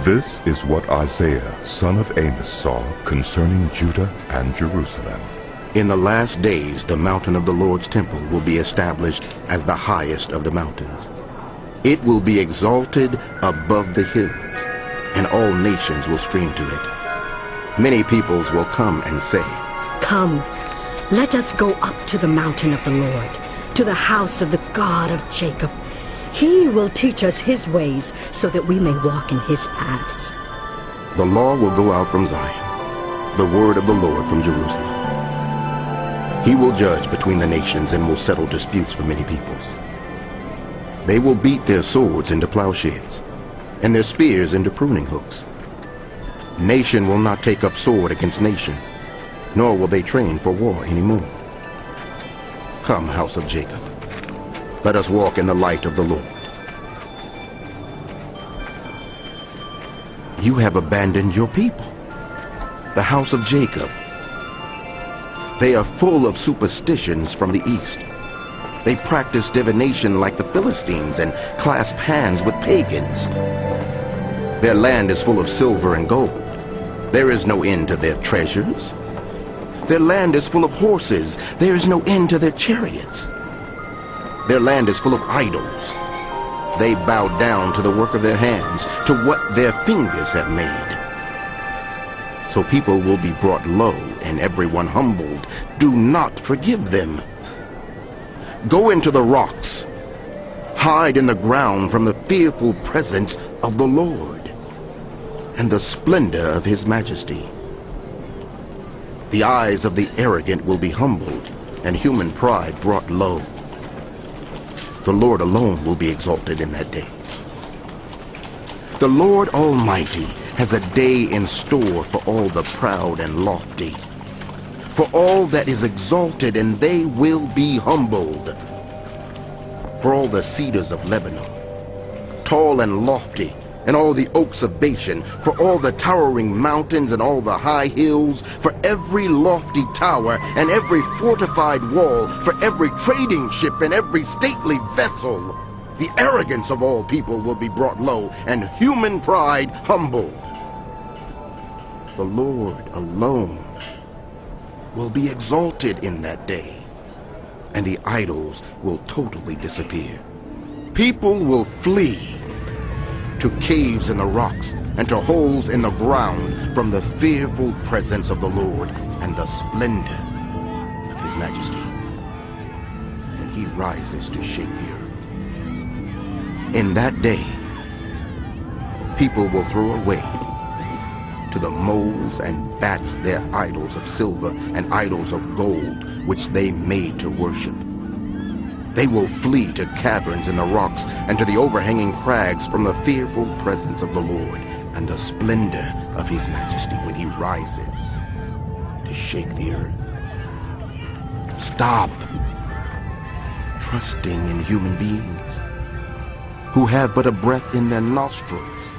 This is what Isaiah, son of Amos, saw concerning Judah and Jerusalem. In the last days, the mountain of the Lord's temple will be established as the highest of the mountains. It will be exalted above the hills, and all nations will stream to it. Many peoples will come and say, Come, let us go up to the mountain of the Lord, to the house of the God of Jacob. He will teach us his ways so that we may walk in his paths. The law will go out from Zion, the word of the Lord from Jerusalem. He will judge between the nations and will settle disputes for many peoples. They will beat their swords into plowshares and their spears into pruning hooks. Nation will not take up sword against nation, nor will they train for war anymore. Come, house of Jacob, let us walk in the light of the Lord. You have abandoned your people, the house of Jacob. They are full of superstitions from the east. They practice divination like the Philistines and clasp hands with pagans. Their land is full of silver and gold. There is no end to their treasures. Their land is full of horses. There is no end to their chariots. Their land is full of idols. They bow down to the work of their hands, to what their fingers have made. So people will be brought low and everyone humbled. Do not forgive them. Go into the rocks. Hide in the ground from the fearful presence of the Lord and the splendor of his majesty. The eyes of the arrogant will be humbled and human pride brought low. The Lord alone will be exalted in that day. The Lord Almighty has a day in store for all the proud and lofty, for all that is exalted, and they will be humbled. For all the cedars of Lebanon, tall and lofty, and all the oaks of Bashan, for all the towering mountains and all the high hills, for every lofty tower and every fortified wall, for every trading ship and every stately vessel. The arrogance of all people will be brought low, and human pride humbled. The Lord alone will be exalted in that day, and the idols will totally disappear. People will flee to caves in the rocks and to holes in the ground from the fearful presence of the Lord and the splendor of his majesty, when he rises to shake the earth. In that day, people will throw away to the moles and bats their idols of silver and idols of gold, which they made to worship. They will flee to caverns in the rocks and to the overhanging crags from the fearful presence of the Lord and the splendor of his majesty when he rises to shake the earth. Stop trusting in human beings who have but a breath in their nostrils.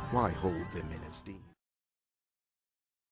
Why hold them in esteem?